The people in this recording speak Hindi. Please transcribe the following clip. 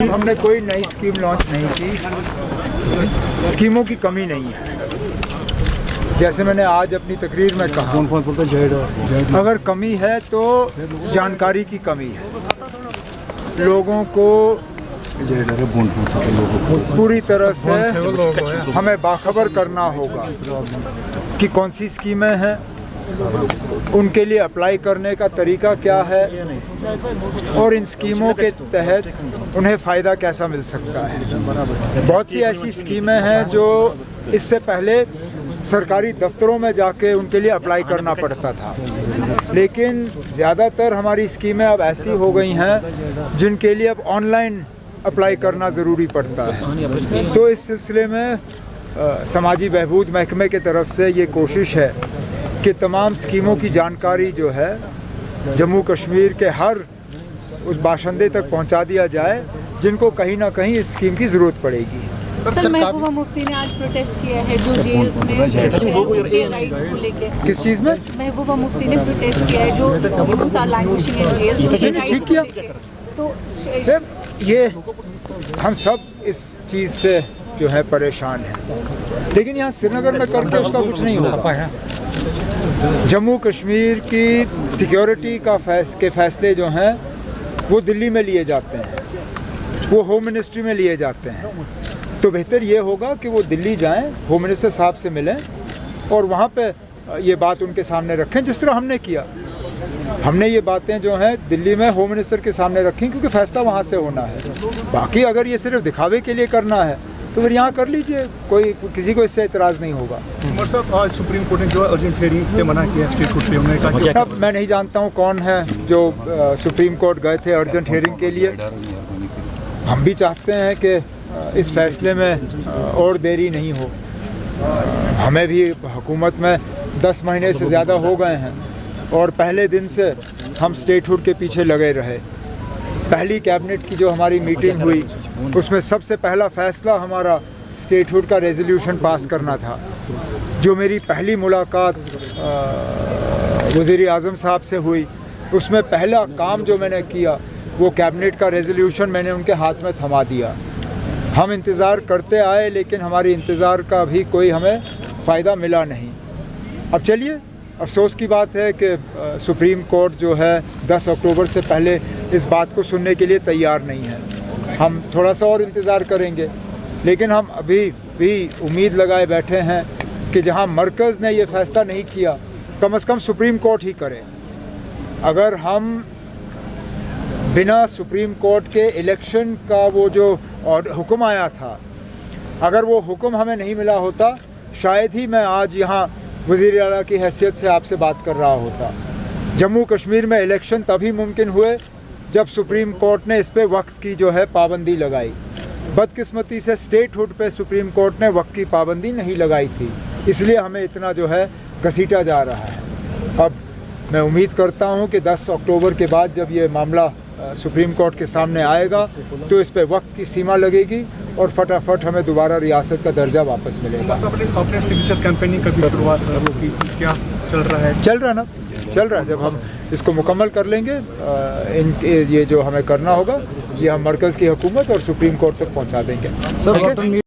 हमने कोई नई स्कीम लॉन्च नहीं की। स्कीमों की कमी नहीं है। जैसे मैंने आज अपनी तकरीर में कहा, अगर कमी है तो जानकारी की कमी है। लोगों को पूरी तरह से हमें बाखबर करना होगा कि कौन सी स्कीमें हैं, उनके लिए अप्लाई करने का तरीका क्या है और इन स्कीमों के तहत उन्हें फ़ायदा कैसा मिल सकता है। बहुत सी ऐसी स्कीमें हैं जो इससे पहले सरकारी दफ्तरों में जाके उनके लिए अप्लाई करना पड़ता था, लेकिन ज़्यादातर हमारी स्कीमें अब ऐसी हो गई हैं जिनके लिए अब ऑनलाइन अप्लाई करना ज़रूरी पड़ता है। तो इस सिलसिले में समाजी बहबूद महकमे की तरफ से ये कोशिश है कि तमाम स्कीमों की जानकारी जो है जम्मू कश्मीर के हर उस बाशिंदे तक पहुंचा दिया जाए जिनको कहीं ना कहीं इस स्कीम की ज़रूरत पड़ेगी। सर, महबूबा मुफ्ती ने आज प्रोटेस्ट किया है जो जेल्स में राइट्स को लेके। किस चीज़ में? महबूबा मुफ्ती ने प्रोटेस्ट किया है जो लैंग्वेजिंग इन जेल्स। ठीक किया। तो ये हम सब इस चीज़ से जो है परेशान हैं, लेकिन यहाँ श्रीनगर में करके उसका कुछ नहीं होगा। जम्मू कश्मीर की सिक्योरिटी के फैसले जो हैं वो दिल्ली में लिए जाते हैं, वो होम मिनिस्ट्री में लिए जाते हैं। तो बेहतर ये होगा कि वो दिल्ली जाएं, होम मिनिस्टर साहब से मिलें और वहाँ पे ये बात उनके सामने रखें, जिस तरह हमने किया। हमने ये बातें जो हैं दिल्ली में होम मिनिस्टर के सामने रखी क्योंकि फ़ैसला वहाँ से होना है। बाकी अगर ये सिर्फ दिखावे के लिए करना है तो फिर यहाँ कर लीजिए, किसी को इससे इतराज़ नहीं होगा। उमर साहब, आज सुप्रीम कोर्ट ने जो अर्जेंट हियरिंग से मना किया स्टेट कोर्ट पे, उन्होंने कहा अब मैं नहीं जानता हूँ कौन है जो सुप्रीम कोर्ट गए थे अर्जेंट हियरिंग के लिए। हम भी चाहते हैं कि इस फैसले में और देरी नहीं हो। हमें भी हुकूमत में 10 महीने से ज़्यादा हो गए हैं और पहले दिन से हम स्टेटहुड के पीछे लगे रहे। पहली कैबिनेट की जो हमारी मीटिंग हुई उसमें सबसे पहला फ़ैसला हमारा स्टेटहुड का रेजोल्यूशन पास करना था। जो मेरी पहली मुलाकात वज़ीर आज़म साहब से हुई उसमें पहला काम जो मैंने किया वो कैबिनेट का रेजोल्यूशन मैंने उनके हाथ में थमा दिया। हम इंतज़ार करते आए लेकिन हमारी इंतज़ार का भी कोई हमें फ़ायदा मिला नहीं। अब चलिए, अफसोस की बात है कि सुप्रीम कोर्ट जो है 10 अक्टूबर से पहले इस बात को सुनने के लिए तैयार नहीं है। हम थोड़ा सा और इंतज़ार करेंगे, लेकिन हम अभी भी उम्मीद लगाए बैठे हैं कि जहां मरकज़ ने ये फ़ैसला नहीं किया, कम से कम सुप्रीम कोर्ट ही करे। अगर हम बिना सुप्रीम कोर्ट के इलेक्शन का वो जो हुक्म आया था, अगर वो हुक्म हमें नहीं मिला होता, शायद ही मैं आज यहाँ वज़ीर आला की हैसियत से आपसे बात कर रहा होता। जम्मू कश्मीर में इलेक्शन तभी मुमकिन हुए जब सुप्रीम कोर्ट ने इस पे वक्त की जो है पाबंदी लगाई। बदकिस्मती से स्टेटहुड पे सुप्रीम कोर्ट ने वक्त की पाबंदी नहीं लगाई थी, इसलिए हमें इतना जो है घसीटा जा रहा है। अब मैं उम्मीद करता हूँ कि 10 अक्टूबर के बाद जब ये मामला सुप्रीम कोर्ट के सामने आएगा तो इस पे वक्त की सीमा लगेगी और फटाफट हमें दोबारा रियासत का दर्जा वापस मिलेगा। अपने सिग्नेचर कैंपेनिंग का भी शुरुआत की, क्या चल रहा है? चल रहा है। जब हम इसको मुकम्मल कर लेंगे, ये जो हमें करना होगा ये हम मरकज़ की हुकूमत और सुप्रीम कोर्ट तक पहुंचा देंगे।